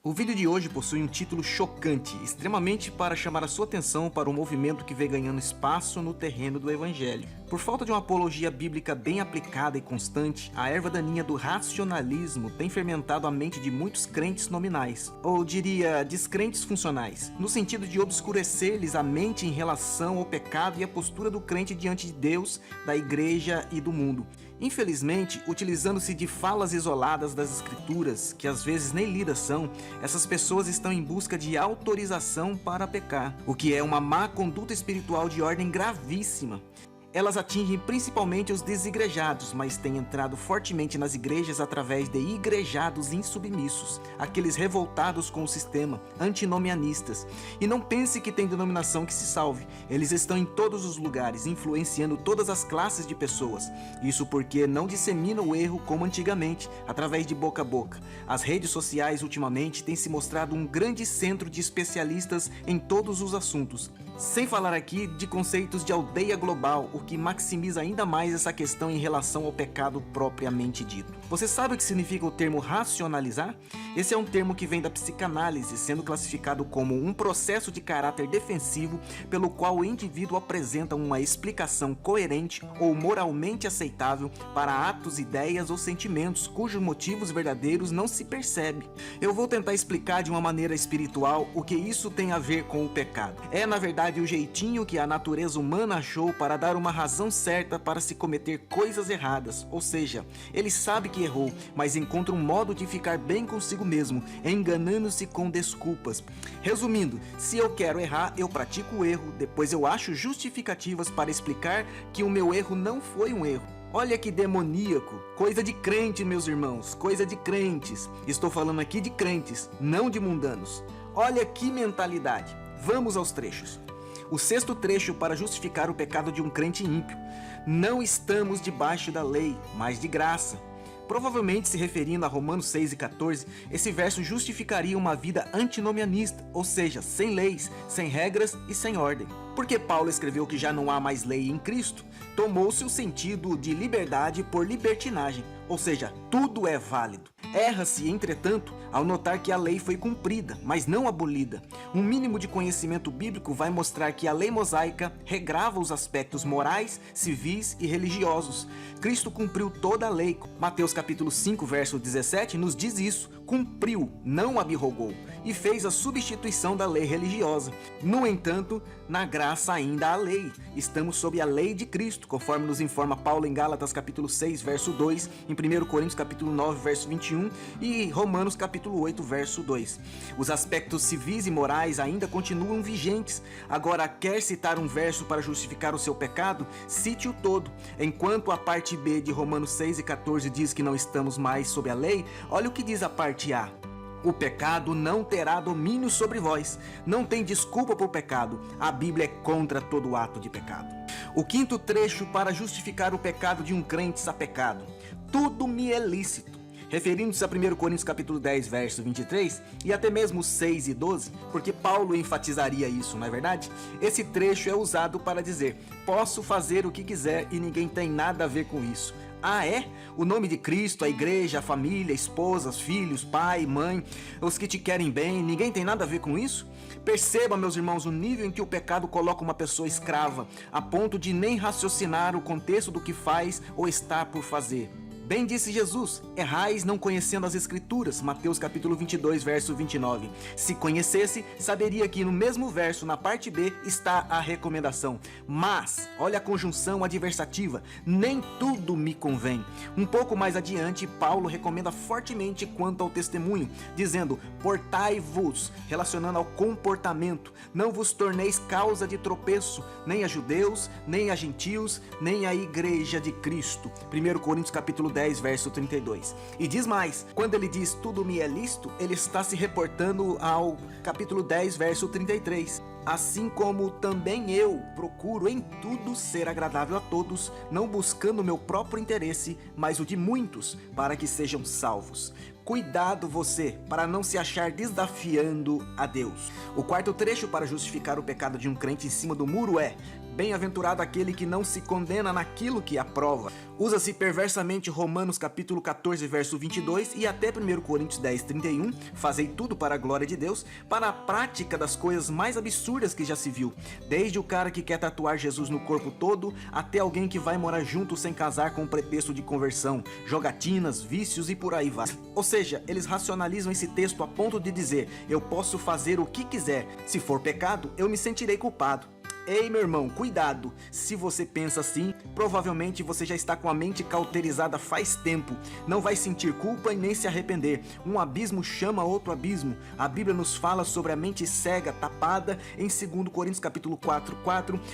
O vídeo de hoje possui um título chocante, extremamente para chamar a sua atenção para um movimento que vem ganhando espaço no terreno do evangelho. Por falta de uma apologia bíblica bem aplicada e constante, a erva daninha do racionalismo tem fermentado a mente de muitos crentes nominais, ou diria, descrentes funcionais, no sentido de obscurecer-lhes a mente em relação ao pecado e a postura do crente diante de Deus, da igreja e do mundo. Infelizmente, utilizando-se de falas isoladas das escrituras, que às vezes nem lidas são, essas pessoas estão em busca de autorização para pecar, o que é uma má conduta espiritual de ordem gravíssima. Elas atingem principalmente os desigrejados, mas têm entrado fortemente nas igrejas através de igrejados insubmissos, aqueles revoltados com o sistema, antinomianistas. E não pense que tem denominação que se salve, eles estão em todos os lugares, influenciando todas as classes de pessoas. Isso porque não disseminam o erro como antigamente, através de boca a boca. As redes sociais ultimamente têm se mostrado um grande centro de especialistas em todos os assuntos. Sem falar aqui de conceitos de aldeia global, o que maximiza ainda mais essa questão em relação ao pecado propriamente dito. Você sabe o que significa o termo racionalizar? Esse é um termo que vem da psicanálise, sendo classificado como um processo de caráter defensivo pelo qual o indivíduo apresenta uma explicação coerente ou moralmente aceitável para atos, ideias ou sentimentos cujos motivos verdadeiros não se percebe. Eu vou tentar explicar de uma maneira espiritual o que isso tem a ver com o pecado. É, na verdade, o jeitinho que a natureza humana achou para dar uma razão certa para se cometer coisas erradas, ou seja, ele sabe que errou, mas encontra um modo de ficar bem consigo mesmo, enganando-se com desculpas. Resumindo, se eu quero errar, eu pratico o erro, depois eu acho justificativas para explicar que o meu erro não foi um erro. Olha que demoníaco, coisa de crente, meus irmãos, coisa de crentes. Estou falando aqui de crentes, não de mundanos. Olha que mentalidade. Vamos aos trechos. O sexto trecho para justificar o pecado de um crente ímpio. Não estamos debaixo da lei, mas de graça. Provavelmente se referindo a Romanos 6 e 14, esse verso justificaria uma vida antinomianista, ou seja, sem leis, sem regras e sem ordem. Porque Paulo escreveu que já não há mais lei em Cristo, tomou-se o sentido de liberdade por libertinagem, ou seja, tudo é válido. Erra-se, entretanto, ao notar que a lei foi cumprida, mas não abolida. Um mínimo de conhecimento bíblico vai mostrar que a lei mosaica regrava os aspectos morais, civis e religiosos. Cristo cumpriu toda a lei. Mateus capítulo 5, verso 17 nos diz isso. Cumpriu, não abrogou, e fez a substituição da lei religiosa. No entanto, na graça ainda há lei. Estamos sob a lei de Cristo, conforme nos informa Paulo em Gálatas capítulo 6, verso 2, em 1 Coríntios capítulo 9, verso 21 e Romanos capítulo 8, verso 2. Os aspectos civis e morais ainda continuam vigentes. Agora, quer citar um verso para justificar o seu pecado? Cite-o todo. Enquanto a parte B de Romanos 6 e 14 diz que não estamos mais sob a lei, olha o que diz a parte A. O pecado não terá domínio sobre vós. Não tem desculpa para o pecado. A Bíblia é contra todo ato de pecado. O quinto trecho para justificar o pecado de um crente sapecado. Tudo me é lícito. Referindo-se a 1 Coríntios capítulo 10, verso 23, e até mesmo 6 e 12, porque Paulo enfatizaria isso, não é verdade? Esse trecho é usado para dizer, posso fazer o que quiser e ninguém tem nada a ver com isso. Ah, é? O nome de Cristo, a igreja, a família, esposas, filhos, pai, mãe, os que te querem bem, ninguém tem nada a ver com isso? Perceba, meus irmãos, o nível em que o pecado coloca uma pessoa escrava, a ponto de nem raciocinar o contexto do que faz ou está por fazer. Bem disse Jesus, errais não conhecendo as escrituras, Mateus capítulo 22, verso 29. Se conhecesse, saberia que no mesmo verso, na parte B, está a recomendação. Mas, olha a conjunção adversativa, nem tudo me convém. Um pouco mais adiante, Paulo recomenda fortemente quanto ao testemunho, dizendo, portai-vos, relacionando ao comportamento, não vos torneis causa de tropeço, nem a judeus, nem a gentios, nem a igreja de Cristo. 1 Coríntios capítulo 10, verso 32. E diz mais, quando ele diz tudo me é lícito, ele está se reportando ao capítulo 10, verso 33. Assim como também eu procuro em tudo ser agradável a todos, não buscando o meu próprio interesse, mas o de muitos, para que sejam salvos. Cuidado você, para não se achar desafiando a Deus. O quarto trecho para justificar o pecado de um crente em cima do muro é: Bem-aventurado aquele que não se condena naquilo que aprova. Usa-se perversamente Romanos capítulo 14, verso 22 e até 1 Coríntios 10, 31, fazei tudo para a glória de Deus, para a prática das coisas mais absurdas que já se viu. Desde o cara que quer tatuar Jesus no corpo todo, até alguém que vai morar junto sem casar com o pretexto de conversão, jogatinas, vícios e por aí vai. Ou seja, eles racionalizam esse texto a ponto de dizer, eu posso fazer o que quiser, se for pecado, eu me sentirei culpado. Ei, meu irmão, cuidado! Se você pensa assim, provavelmente você já está com a mente cauterizada faz tempo. Não vai sentir culpa e nem se arrepender. Um abismo chama outro abismo. A Bíblia nos fala sobre a mente cega, tapada, em 2 Coríntios capítulo 4,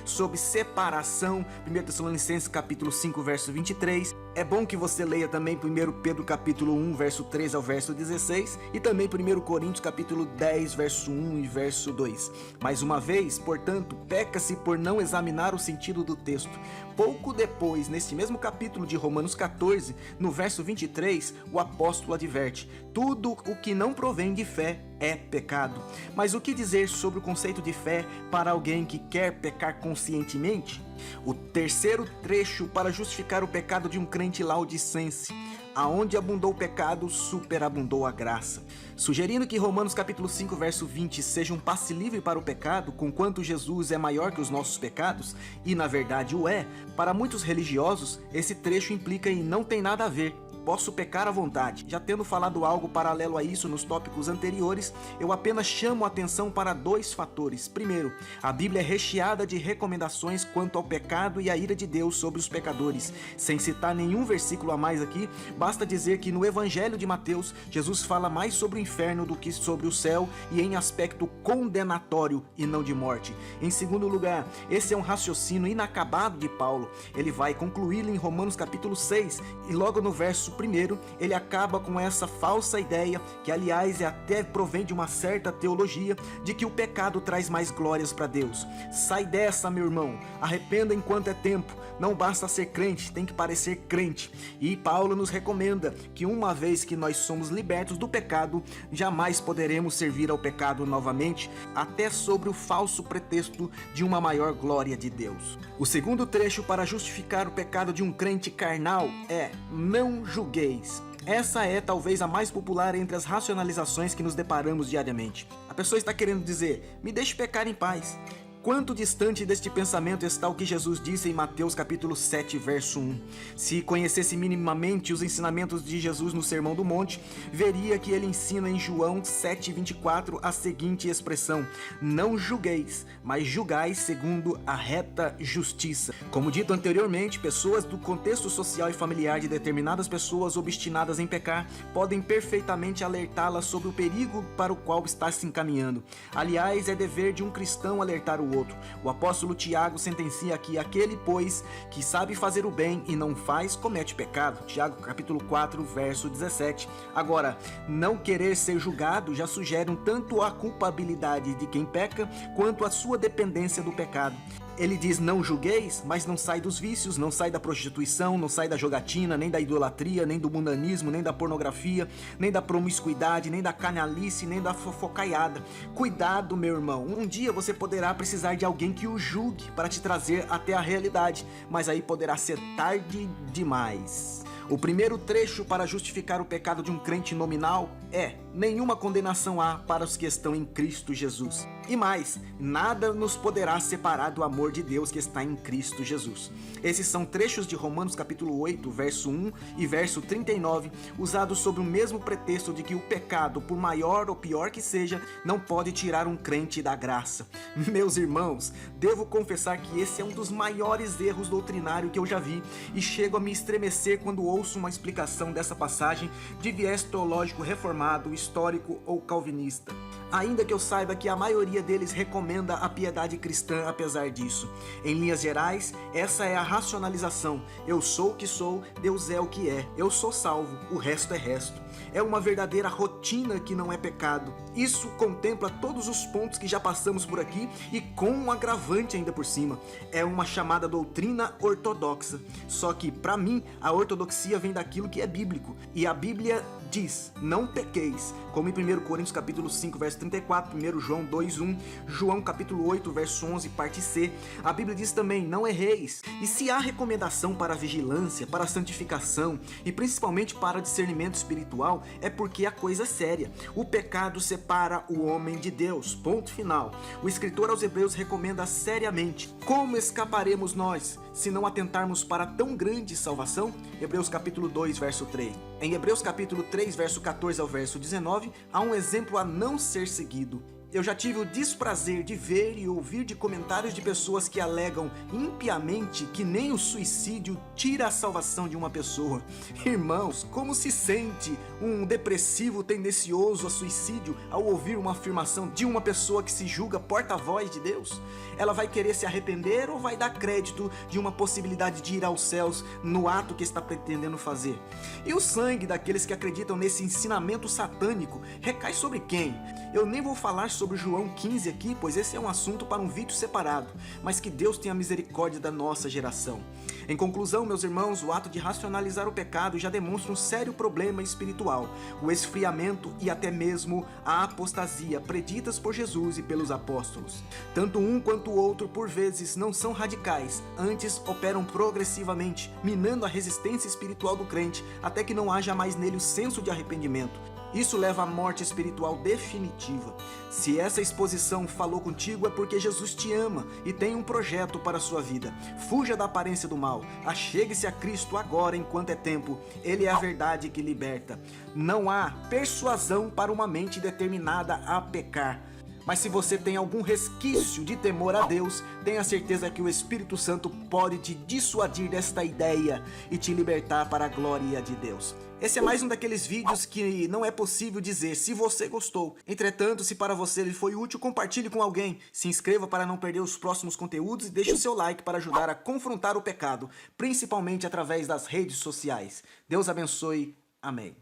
sobre separação, 1 Tessalonicenses capítulo 5, verso 23. É bom que você leia também 1 Pedro capítulo 1, verso 3 ao verso 16 e também 1 Coríntios capítulo 10, verso 1 e verso 2. Mais uma vez, portanto, peca-se por não examinar o sentido do texto. Pouco depois, neste mesmo capítulo de Romanos 14, no verso 23, o apóstolo adverte: tudo o que não provém de fé é pecado. Mas o que dizer sobre o conceito de fé para alguém que quer pecar conscientemente? O terceiro trecho para justificar o pecado de um crente laudicense: aonde abundou o pecado, superabundou a graça. Sugerindo que Romanos capítulo 5, verso 20 seja um passe livre para o pecado, conquanto Jesus é maior que os nossos pecados, e na verdade o é, para muitos religiosos, esse trecho implica em não tem nada a ver. Posso pecar à vontade. Já tendo falado algo paralelo a isso nos tópicos anteriores, eu apenas chamo a atenção para dois fatores. Primeiro, a Bíblia é recheada de recomendações quanto ao pecado e à ira de Deus sobre os pecadores. Sem citar nenhum versículo a mais aqui, basta dizer que no Evangelho de Mateus, Jesus fala mais sobre o inferno do que sobre o céu e em aspecto condenatório e não de morte. Em segundo lugar, esse é um raciocínio inacabado de Paulo. Ele vai concluí-lo em Romanos capítulo 6 e logo no verso primeiro, ele acaba com essa falsa ideia, que aliás até provém de uma certa teologia, de que o pecado traz mais glórias para Deus. Sai dessa, meu irmão, arrependa enquanto é tempo, não basta ser crente, tem que parecer crente. E Paulo nos recomenda que uma vez que nós somos libertos do pecado, jamais poderemos servir ao pecado novamente, até sobre o falso pretexto de uma maior glória de Deus. O segundo trecho para justificar o pecado de um crente carnal é: não julgueis. Essa é talvez a mais popular entre as racionalizações que nos deparamos diariamente. A pessoa está querendo dizer: me deixe pecar em paz. Quanto distante deste pensamento está o que Jesus disse em Mateus capítulo 7, verso 1. Se conhecesse minimamente os ensinamentos de Jesus no Sermão do Monte, veria que ele ensina em João 7,24 a seguinte expressão: não julgueis, mas julgai segundo a reta justiça. Como dito anteriormente, pessoas do contexto social e familiar de determinadas pessoas obstinadas em pecar podem perfeitamente alertá-las sobre o perigo para o qual está se encaminhando. Aliás, é dever de um cristão alertar o outro. O apóstolo Tiago sentencia aqui: aquele, pois, que sabe fazer o bem e não faz, comete pecado. Tiago capítulo 4, verso 17. Agora, não querer ser julgado já sugere tanto a culpabilidade de quem peca, quanto a sua dependência do pecado. Ele diz: não julgueis, mas não sai dos vícios, não sai da prostituição, não sai da jogatina, nem da idolatria, nem do mundanismo, nem da pornografia, nem da promiscuidade, nem da canalice, nem da fofocaiada. Cuidado, meu irmão, um dia você poderá precisar de alguém que o julgue para te trazer até a realidade, mas aí poderá ser tarde demais. O primeiro trecho para justificar o pecado de um crente nominal é: nenhuma condenação há para os que estão em Cristo Jesus. E mais, nada nos poderá separar do amor de Deus que está em Cristo Jesus. Esses são trechos de Romanos capítulo 8, verso 1 e verso 39, usados sob o mesmo pretexto de que o pecado, por maior ou pior que seja, não pode tirar um crente da graça. Meus irmãos, devo confessar que esse é um dos maiores erros doutrinários que eu já vi, e chego a me estremecer quando ouço uma explicação dessa passagem de viés teológico reformado, histórico ou calvinista. Ainda que eu saiba que a maioria deles recomenda a piedade cristã apesar disso. Em linhas gerais, essa é a racionalização: eu sou o que sou, Deus é o que é, eu sou salvo, o resto é resto. É uma verdadeira rotina que não é pecado. Isso contempla todos os pontos que já passamos por aqui e com um agravante ainda por cima. É uma chamada doutrina ortodoxa. Só que, para mim, a ortodoxia vem daquilo que é bíblico. E a Bíblia diz: não pequeis, como em 1 Coríntios capítulo 5, verso 34, 1 João 2:1, João capítulo 8, verso 11, parte C. A Bíblia diz também: não erreis. E se há recomendação para a vigilância, para a santificação e principalmente para discernimento espiritual, é porque a coisa é séria. O pecado separa o homem de Deus. Ponto final. O escritor aos Hebreus recomenda seriamente: como escaparemos nós se não atentarmos para tão grande salvação? Hebreus capítulo 2, verso 3. Em Hebreus capítulo 3, verso 14 ao verso 19, há um exemplo a não ser seguido. Eu já tive o desprazer de ver e ouvir de comentários de pessoas que alegam impiamente que nem o suicídio tira a salvação de uma pessoa. Irmãos, como se sente um depressivo tendencioso a suicídio ao ouvir uma afirmação de uma pessoa que se julga porta-voz de Deus? Ela vai querer se arrepender ou vai dar crédito de uma possibilidade de ir aos céus no ato que está pretendendo fazer? E o sangue daqueles que acreditam nesse ensinamento satânico recai sobre quem? Eu nem vou falar sobre João 15 aqui, pois esse é um assunto para um vídeo separado, mas que Deus tenha misericórdia da nossa geração. Em conclusão, meus irmãos, o ato de racionalizar o pecado já demonstra um sério problema espiritual, o esfriamento e até mesmo a apostasia preditas por Jesus e pelos apóstolos. Tanto um quanto o outro, por vezes, não são radicais, antes operam progressivamente, minando a resistência espiritual do crente, até que não haja mais nele o senso de arrependimento. Isso leva à morte espiritual definitiva. Se essa exposição falou contigo é porque Jesus te ama e tem um projeto para a sua vida. Fuja da aparência do mal. Achegue-se a Cristo agora enquanto é tempo. Ele é a verdade que liberta. Não há persuasão para uma mente determinada a pecar. Mas se você tem algum resquício de temor a Deus, tenha certeza que o Espírito Santo pode te dissuadir desta ideia e te libertar para a glória de Deus. Esse é mais um daqueles vídeos que não é possível dizer se você gostou. Entretanto, se para você ele foi útil, compartilhe com alguém. Se inscreva para não perder os próximos conteúdos e deixe o seu like para ajudar a confrontar o pecado, principalmente através das redes sociais. Deus abençoe. Amém.